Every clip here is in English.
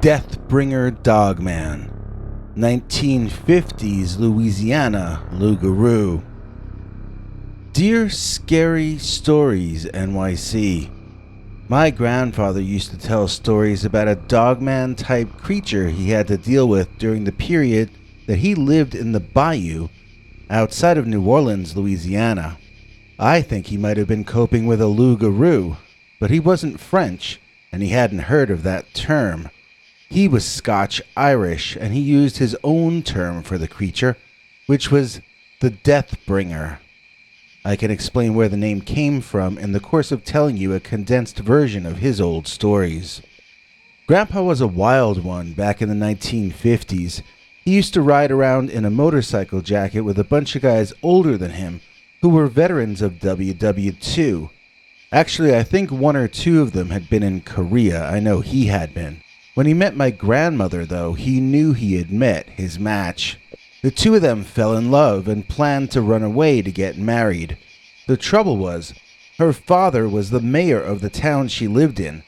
Deathbringer Dogman, 1950s Louisiana Loup-garou. Dear Scary Stories NYC, my grandfather used to tell stories about a dogman type creature he had to deal with during the period that he lived in the Bayou outside of New Orleans, Louisiana. I think he might have been coping with a loup-garou, but he wasn't French and he hadn't heard of that term. He was Scotch-Irish, and he used his own term for the creature, which was the Deathbringer. I can explain where the name came from in the course of telling you a condensed version of his old stories. Grandpa was a wild one back in the 1950s. He used to ride around in a motorcycle jacket with a bunch of guys older than him who were veterans of WW2. Actually, I think one or two of them had been in Korea. I know he had been. When he met my grandmother, though, he knew he had met his match. The two of them fell in love and planned to run away to get married. The trouble was, her father was the mayor of the town she lived in,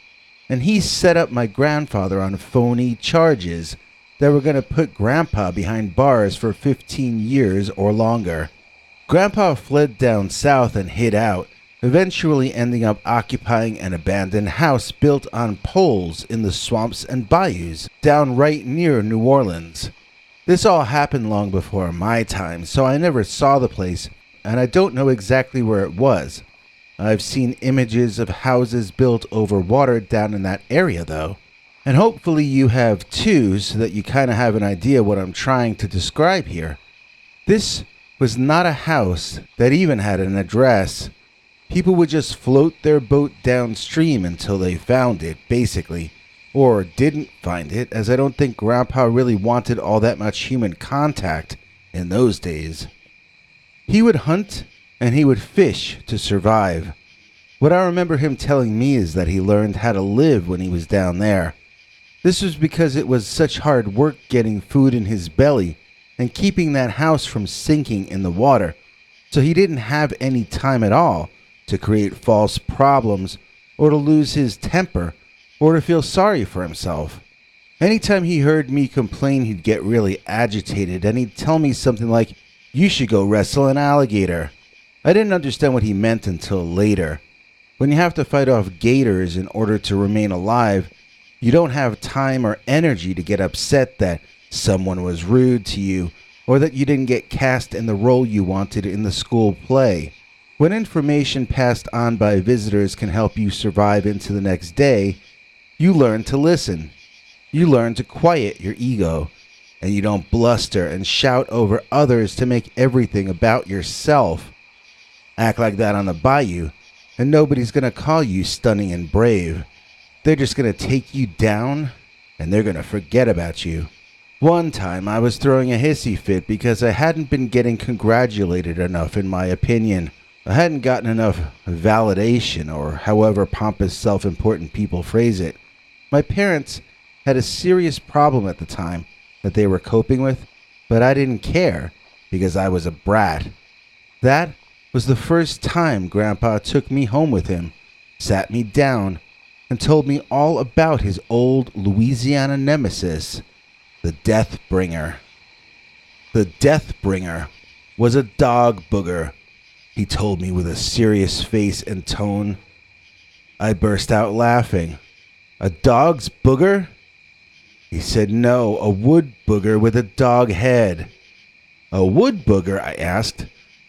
and he set up my grandfather on phony charges that were going to put Grandpa behind bars for 15 years or longer. Grandpa fled down south and hid out, eventually ending up occupying an abandoned house built on poles in the swamps and bayous down right near New Orleans. This all happened long before my time, so I never saw the place, and I don't know exactly where it was. I've seen images of houses built over water down in that area, though. And hopefully you have too, so that you kind of have an idea what I'm trying to describe here. This was not a house that even had an address. People would just float their boat downstream until they found it, basically. Or didn't find it, as I don't think Grandpa really wanted all that much human contact in those days. He would hunt and he would fish to survive. What I remember him telling me is that he learned how to live when he was down there. This was because it was such hard work getting food in his belly and keeping that house from sinking in the water, so he didn't have any time at all to create false problems, or to lose his temper, or to feel sorry for himself. Anytime he heard me complain, he'd get really agitated, and he'd tell me something like, "You should go wrestle an alligator." I didn't understand what he meant until later. When you have to fight off gators in order to remain alive, you don't have time or energy to get upset that someone was rude to you, or that you didn't get cast in the role you wanted in the school play. When information passed on by visitors can help you survive into the next day, you learn to listen. You learn to quiet your ego, and you don't bluster and shout over others to make everything about yourself. Act like that on the bayou, and nobody's going to call you stunning and brave. They're just going to take you down, and they're going to forget about you. One time I was throwing a hissy fit because I hadn't been getting congratulated enough, in my opinion. I hadn't gotten enough validation, or however pompous self-important people phrase it. My parents had a serious problem at the time that they were coping with, but I didn't care because I was a brat. That was the first time Grandpa took me home with him, sat me down, and told me all about his old Louisiana nemesis, the Deathbringer. The Deathbringer was a dog booger, he told me with a serious face and tone. I burst out laughing. A dog's booger? He said no, a wood booger with a dog head. A wood booger, I asked.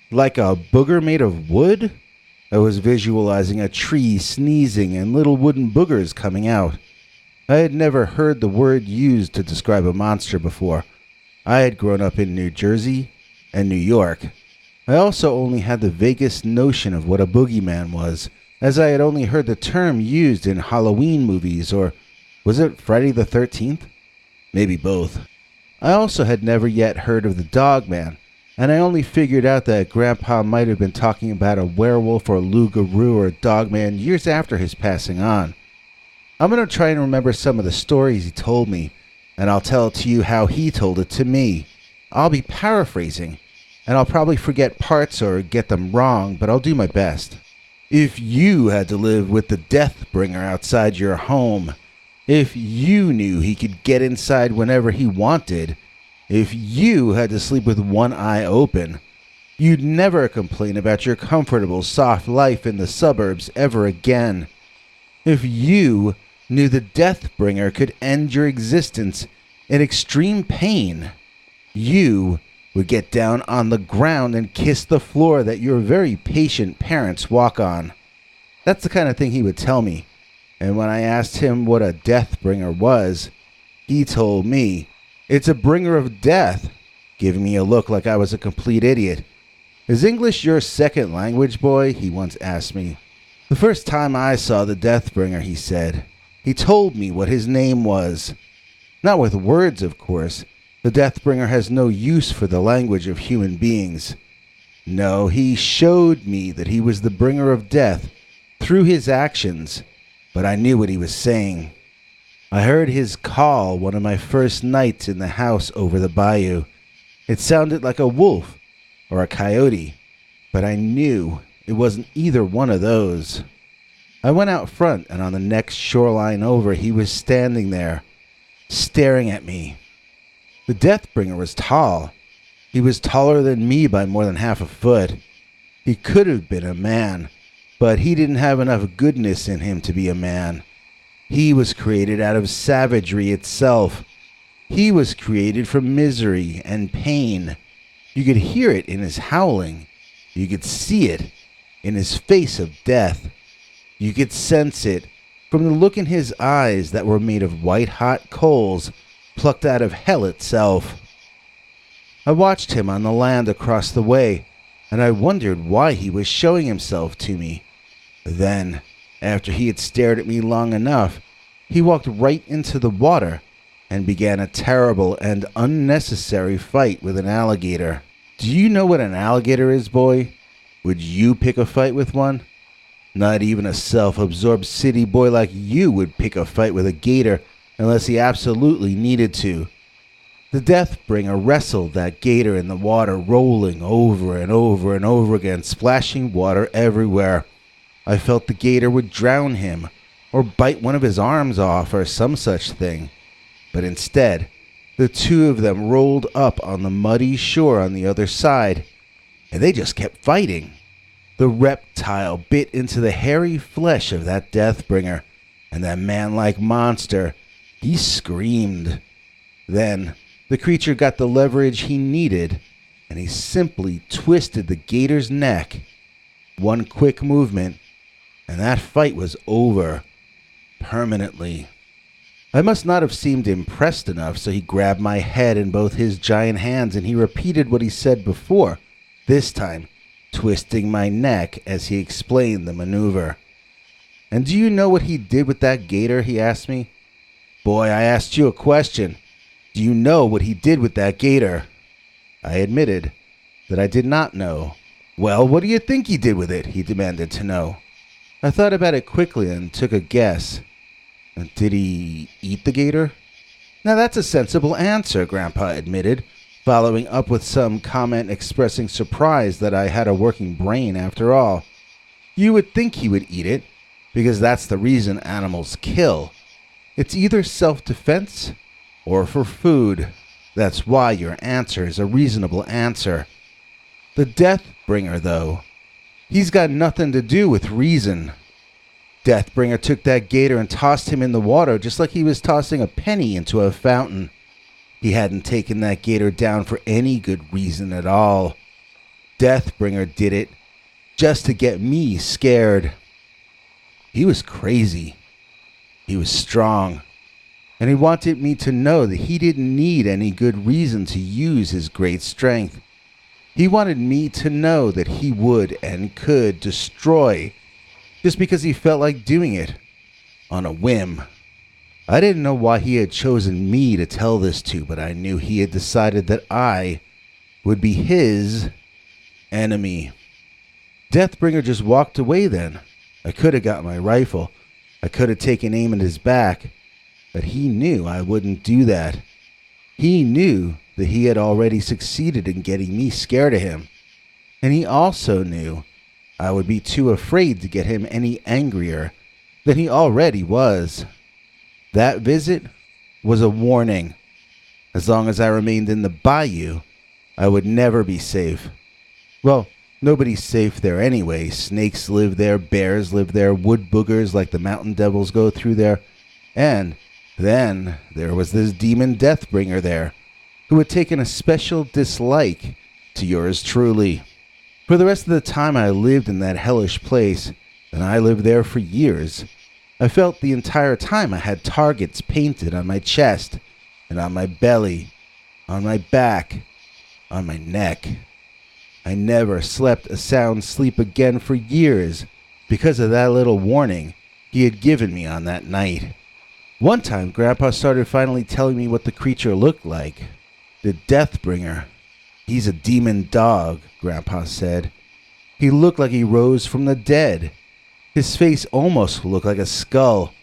Like a booger made of wood? I was visualizing a tree sneezing and little wooden boogers coming out. I had never heard the word used to describe a monster before. I had grown up in New Jersey and New York. I also only had the vaguest notion of what a boogeyman was, as I had only heard the term used in Halloween movies, or was it Friday the 13th? Maybe both. I also had never yet heard of the Dogman, and I only figured out that Grandpa might have been talking about a werewolf or loup-garou or dogman years after his passing on. I'm going to try and remember some of the stories he told me, and I'll tell it to you how he told it to me. I'll be paraphrasing, and I'll probably forget parts or get them wrong, but I'll do my best. If you had to live with the Deathbringer outside your home, If you knew he could get inside whenever he wanted, if you had to sleep with one eye open, you'd never complain about your comfortable, soft life in the suburbs ever again. If you knew the Deathbringer could end your existence in extreme pain, you would get down on the ground and kiss the floor that your very patient parents walk on. That's the kind of thing he would tell me. And when I asked him what a Deathbringer was, he told me, "It's a bringer of death," giving me a look like I was a complete idiot. "Is English your second language, boy?" he once asked me. "The first time I saw the Deathbringer," he said, "he told me what his name was. Not with words, of course. The Deathbringer has no use for the language of human beings. No, he showed me that he was the bringer of death through his actions, but I knew what he was saying. I heard his call one of my first nights in the house over the bayou. It sounded like a wolf or a coyote, but I knew it wasn't either one of those. I went out front, and on the next shoreline over, he was standing there, staring at me. The Deathbringer was tall. He was taller than me by more than half a foot. He could have been a man, but he didn't have enough goodness in him to be a man. He was created out of savagery itself. He was created from misery and pain. You could hear it in his howling. You could see it in his face of death. You could sense it from the look in his eyes that were made of white-hot coals plucked out of hell itself. I watched him on the land across the way, and I wondered why he was showing himself to me. Then, after he had stared at me long enough, he walked right into the water and began a terrible and unnecessary fight with an alligator. Do you know what an alligator is, boy? Would you pick a fight with one? Not even a self-absorbed city boy like you would pick a fight with a gator unless he absolutely needed to. The Deathbringer wrestled that gator in the water, rolling over and over and over again, splashing water everywhere. I felt the gator would drown him, or bite one of his arms off, or some such thing. But instead, the two of them rolled up on the muddy shore on the other side, and they just kept fighting. The reptile bit into the hairy flesh of that Deathbringer, and that man-like monster, he screamed. Then, the creature got the leverage he needed, and he simply twisted the gator's neck. One quick movement, and that fight was over. Permanently. I must not have seemed impressed enough, so he grabbed my head in both his giant hands, and he repeated what he said before, this time twisting my neck as he explained the maneuver. "And do you know what he did with that gator?" he asked me. "Boy, I asked you a question. Do you know what he did with that gator?" I admitted that I did not know. "Well, what do you think he did with it?" he demanded to know. I thought about it quickly and took a guess. Did he eat the gator? Now that's a sensible answer, Grandpa admitted, following up with some comment expressing surprise that I had a working brain after all. You would think he would eat it, because that's the reason animals kill. It's either self-defense or for food. That's why your answer is a reasonable answer. The Deathbringer, though, he's got nothing to do with reason. Deathbringer took that gator and tossed him in the water just like he was tossing a penny into a fountain. He hadn't taken that gator down for any good reason at all. Deathbringer did it just to get me scared. He was crazy. He was strong. And he wanted me to know that he didn't need any good reason to use his great strength. He wanted me to know that he would and could destroy just because he felt like doing it on a whim. I didn't know why he had chosen me to tell this to, but I knew he had decided that I would be his enemy. Deathbringer just walked away then. I could have got my rifle. I could have taken aim at his back. But he knew I wouldn't do that. He knew that he had already succeeded in getting me scared of him. And he also knew I would be too afraid to get him any angrier than he already was. That visit was a warning. As long as I remained in the bayou, I would never be safe. Well, nobody's safe there anyway. Snakes live there, bears live there, wood boogers like the mountain devils go through there. And then there was this demon Deathbringer there, who had taken a special dislike to yours truly. For the rest of the time I lived in that hellish place, and I lived there for years, I felt the entire time I had targets painted on my chest, and on my belly, on my back, on my neck. I never slept a sound sleep again for years because of that little warning he had given me on that night. One time, Grandpa started finally telling me what the creature looked like. The Deathbringer. He's a demon dog, Grandpa said. He looked like he rose from the dead. His face almost looked like a skull.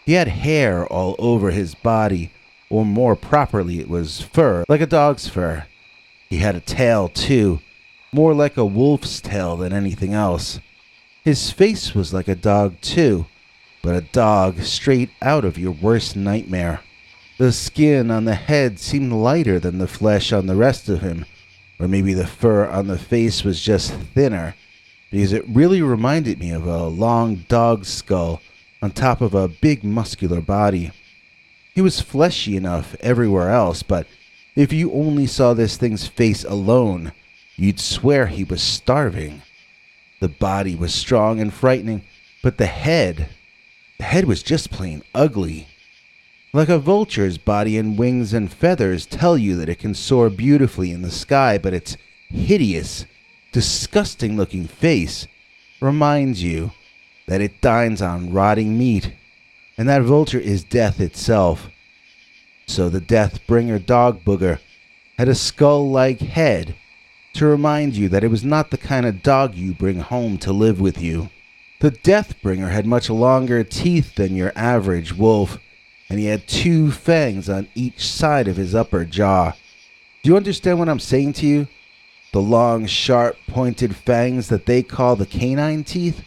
He had hair all over his body, or more properly it was fur, like a dog's fur. He had a tail, too, more like a wolf's tail than anything else. His face was like a dog, too, but a dog straight out of your worst nightmare. The skin on the head seemed lighter than the flesh on the rest of him, or maybe the fur on the face was just thinner, because it really reminded me of a long dog skull on top of a big muscular body. He was fleshy enough everywhere else, but if you only saw this thing's face alone, you'd swear he was starving. The body was strong and frightening, but the head was just plain ugly. Like a vulture's body and wings and feathers tell you that it can soar beautifully in the sky, but its hideous, disgusting-looking face reminds you that it dines on rotting meat, and that vulture is death itself. So the Deathbringer dog booger had a skull-like head to remind you that it was not the kind of dog you bring home to live with you. The Deathbringer had much longer teeth than your average wolf, and he had 2 fangs on each side of his upper jaw. Do you understand what I'm saying to you? The long, sharp, pointed fangs that they call the canine teeth?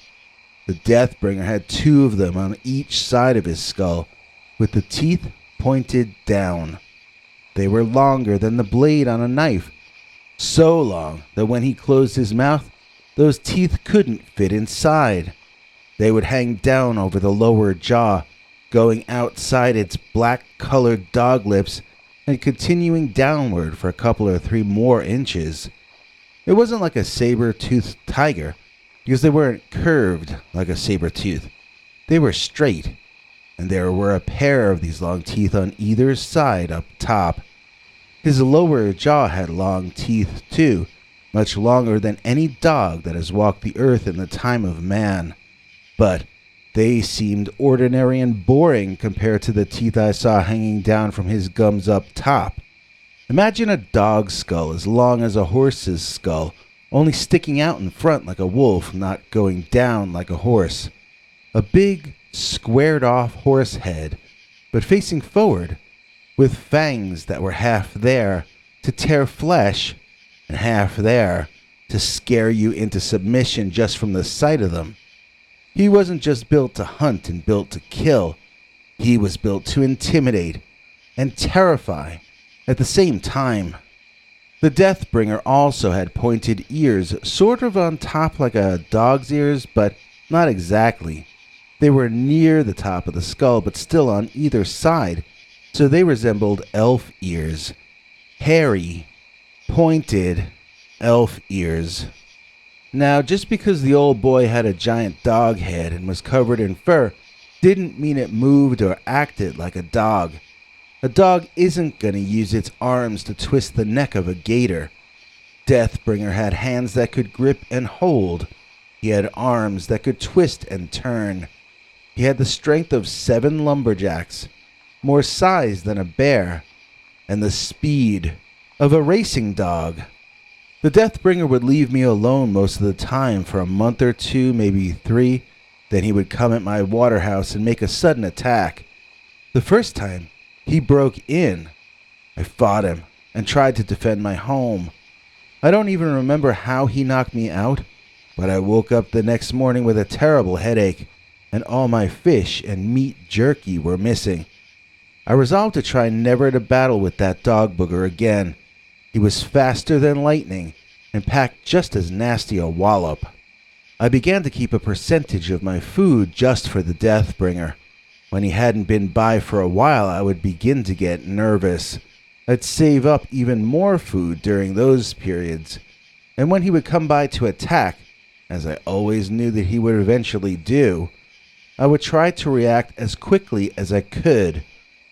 The Deathbringer had 2 of them on each side of his skull, with the teeth pointed down. They were longer than the blade on a knife, so long that when he closed his mouth, those teeth couldn't fit inside. They would hang down over the lower jaw, going outside its black-colored dog lips and continuing downward for a couple or 3 more inches. It wasn't like a saber-toothed tiger, because they weren't curved like a saber-tooth. They were straight, and there were a pair of these long teeth on either side up top. His lower jaw had long teeth, too, much longer than any dog that has walked the earth in the time of man. But they seemed ordinary and boring compared to the teeth I saw hanging down from his gums up top. Imagine a dog's skull as long as a horse's skull, only sticking out in front like a wolf, not going down like a horse. A big, squared-off horse head, but facing forward, with fangs that were half there to tear flesh and half there to scare you into submission just from the sight of them. He wasn't just built to hunt and built to kill. He was built to intimidate and terrify at the same time. The Deathbringer also had pointed ears, sort of on top like a dog's ears, but not exactly. They were near the top of the skull, but still on either side, so they resembled elf ears. Hairy, pointed elf ears. Now, just because the old boy had a giant dog head and was covered in fur, didn't mean it moved or acted like a dog. A dog isn't going to use its arms to twist the neck of a gator. Deathbringer had hands that could grip and hold. He had arms that could twist and turn. He had the strength of 7 lumberjacks, more size than a bear, and the speed of a racing dog. The Deathbringer would leave me alone most of the time for a month or 2, maybe 3. Then he would come at my water house and make a sudden attack. The first time, he broke in. I fought him and tried to defend my home. I don't even remember how he knocked me out, but I woke up the next morning with a terrible headache and all my fish and meat jerky were missing. I resolved to try never to battle with that dog booger again. He was faster than lightning and packed just as nasty a wallop. I began to keep a percentage of my food just for the Deathbringer. When he hadn't been by for a while, I would begin to get nervous. I'd save up even more food during those periods. And when he would come by to attack, as I always knew that he would eventually do, I would try to react as quickly as I could.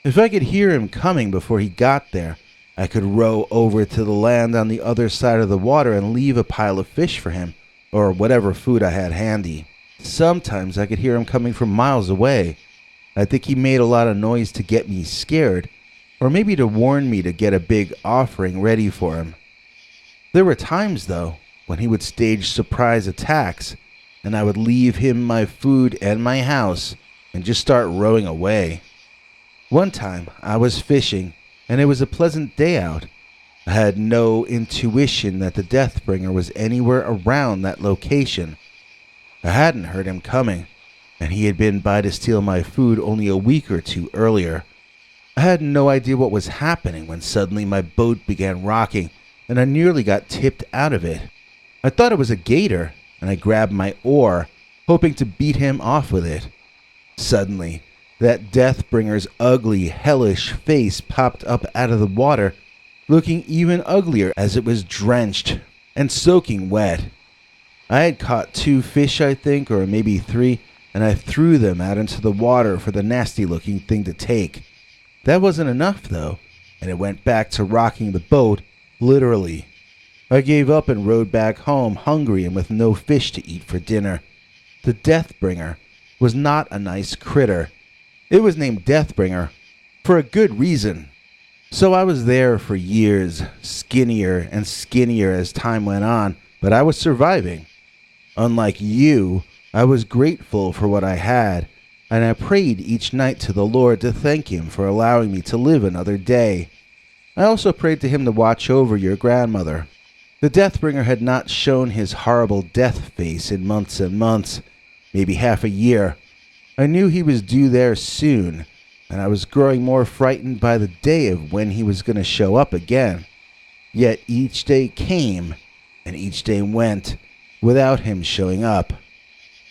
If I could hear him coming before he got there, I could row over to the land on the other side of the water and leave a pile of fish for him, or whatever food I had handy. Sometimes I could hear him coming from miles away. I think he made a lot of noise to get me scared, or maybe to warn me to get a big offering ready for him. There were times, though, when he would stage surprise attacks, and I would leave him my food and my house and just start rowing away. One time, I was fishing, and it was a pleasant day out. I had no intuition that the Deathbringer was anywhere around that location. I hadn't heard him coming, and he had been by to steal my food only a week or two earlier. I had no idea what was happening when suddenly my boat began rocking, and I nearly got tipped out of it. I thought it was a gator, and I grabbed my oar, hoping to beat him off with it. Suddenly, that Deathbringer's ugly, hellish face popped up out of the water, looking even uglier as it was drenched and soaking wet. I had caught 2 fish, I think, or maybe 3, and I threw them out into the water for the nasty-looking thing to take. That wasn't enough, though, and it went back to rocking the boat, literally. I gave up and rowed back home, hungry and with no fish to eat for dinner. The Deathbringer was not a nice critter. It was named Deathbringer for a good reason. So I was there for years, skinnier and skinnier as time went on, but I was surviving. Unlike you, I was grateful for what I had, and I prayed each night to the Lord to thank Him for allowing me to live another day. I also prayed to Him to watch over your grandmother. The Deathbringer had not shown his horrible death face in months and months, maybe half a year. I knew he was due there soon, and I was growing more frightened by the day of when he was going to show up again. Yet each day came, and each day went, without him showing up.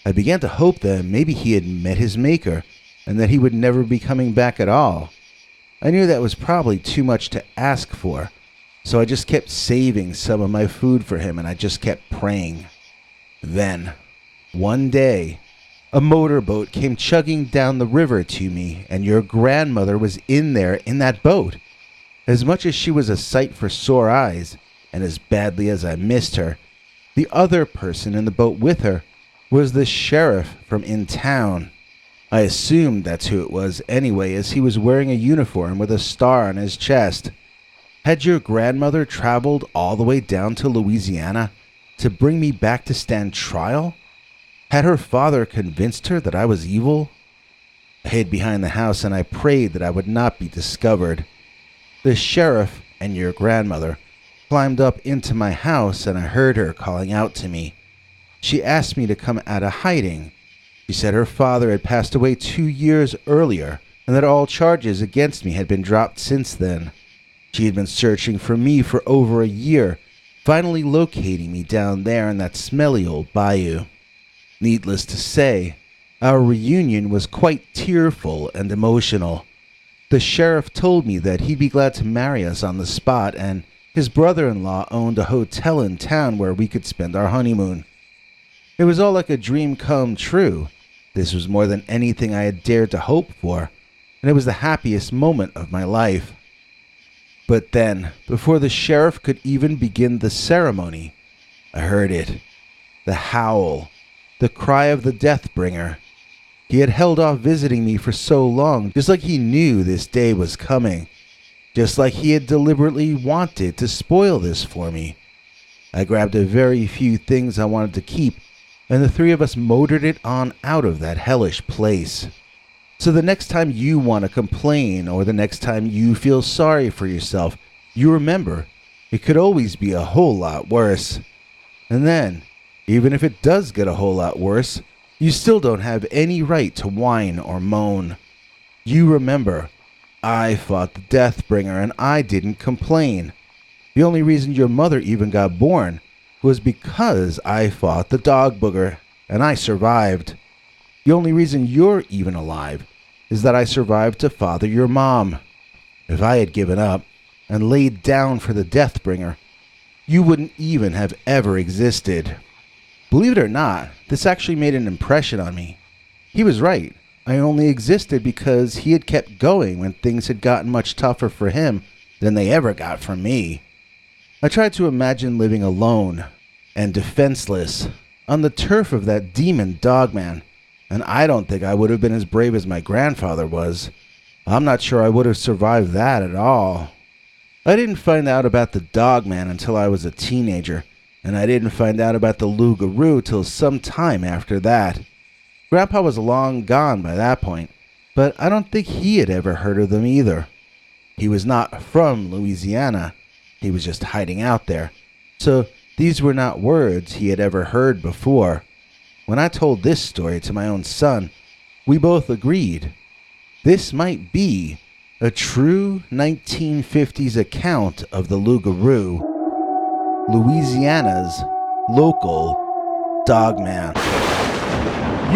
I began to hope that maybe he had met his maker, and that he would never be coming back at all. I knew that was probably too much to ask for, so I just kept saving some of my food for him, and I just kept praying. Then, one day, a motorboat came chugging down the river to me, and your grandmother was in there in that boat. As much as she was a sight for sore eyes, and as badly as I missed her, the other person in the boat with her was the sheriff from in town. I assumed that's who it was anyway, as he was wearing a uniform with a star on his chest. Had your grandmother traveled all the way down to Louisiana to bring me back to stand trial? Had her father convinced her that I was evil? I hid behind the house and I prayed that I would not be discovered. The sheriff and your grandmother climbed up into my house and I heard her calling out to me. She asked me to come out of hiding. She said her father had passed away 2 years earlier and that all charges against me had been dropped since then. She had been searching for me for over a year, finally locating me down there in that smelly old bayou. Needless to say, our reunion was quite tearful and emotional. The sheriff told me that he'd be glad to marry us on the spot, and his brother-in-law owned a hotel in town where we could spend our honeymoon. It was all like a dream come true. This was more than anything I had dared to hope for, and it was the happiest moment of my life. But then, before the sheriff could even begin the ceremony, I heard it. The howl. The cry of the Deathbringer. He had held off visiting me for so long, just like he knew this day was coming. Just like he had deliberately wanted to spoil this for me. I grabbed a very few things I wanted to keep, and the 3 of us motored it on out of that hellish place. So the next time you want to complain, or the next time you feel sorry for yourself, you remember, it could always be a whole lot worse. And then, even if it does get a whole lot worse, You still don't have any right to whine or moan. You remember, I fought the Deathbringer and I didn't complain. The only reason your mother even got born was because I fought the dog booger and I survived. The only reason you're even alive is that I survived to father your mom. If I had given up and laid down for the Deathbringer, you wouldn't even have ever existed. Believe it or not, this actually made an impression on me. He was right. I only existed because he had kept going when things had gotten much tougher for him than they ever got for me. I tried to imagine living alone and defenseless on the turf of that demon Dogman, and I don't think I would have been as brave as my grandfather was. I'm not sure I would have survived that at all. I didn't find out about the Dogman until I was a teenager, and I didn't find out about the Loup-Garou till some time after that. Grandpa was long gone by that point, but I don't think he had ever heard of them either. He was not from Louisiana. He was just hiding out there. So these were not words he had ever heard before. When I told this story to my own son, we both agreed. This might be a true 1950s account of the Loup-Garou, Louisiana's local Dogman.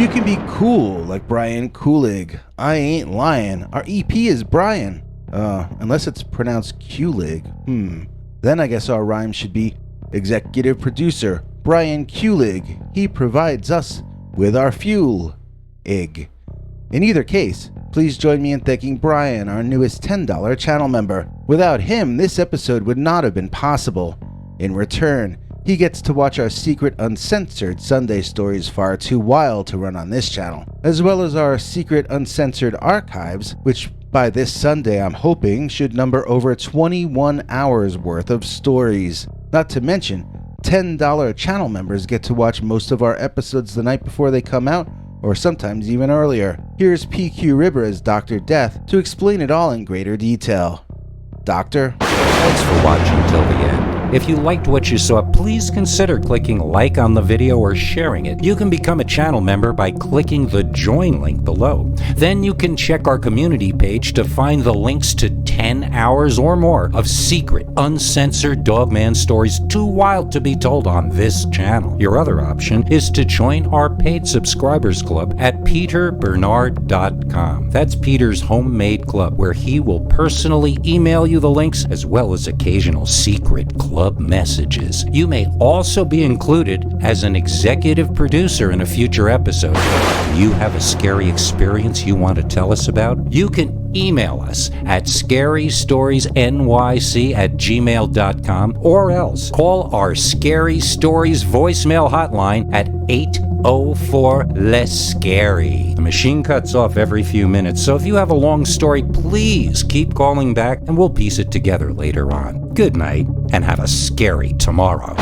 You can be cool like Brian Kulig. I ain't lying. Our EP is Brian. Unless it's pronounced Kulig. Then I guess our rhyme should be executive producer Brian Kulig. He provides us with our fuel. In either case, please join me in thanking Brian, our newest $10 channel member. Without him, this episode would not have been possible. In return, he gets to watch our secret uncensored Sunday stories Far Too Wild to run on this channel, as well as our secret uncensored archives, which by this Sunday I'm hoping should number over 21 hours worth of stories. Not to mention, $10 channel members get to watch most of our episodes the night before they come out, or sometimes even earlier. Here's PQ Ribber as Dr. Death to explain it all in greater detail. Doctor? Thanks for watching till the end. If you liked what you saw, please consider clicking like on the video or sharing it. You can become a channel member by clicking the join link below. Then you can check our community page to find the links to 10 hours or more of secret, uncensored Dogman stories too wild to be told on this channel. Your other option is to join our paid subscribers club at peterbernard.com. That's Peter's homemade club, where he will personally email you the links as well as occasional secret club messages. You may also be included as an executive producer in a future episode. You have a scary experience you want to tell us about? You can email us at scarystoriesnyc@gmail.com, or else call our Scary Stories voicemail hotline at 804-LESS-SCARY. The machine cuts off every few minutes, so if you have a long story, please keep calling back and we'll piece it together later on. Good night, and have a scary tomorrow.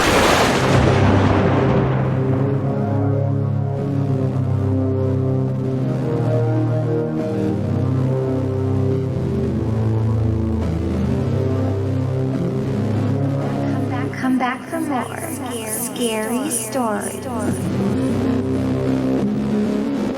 Come back for more scary stories.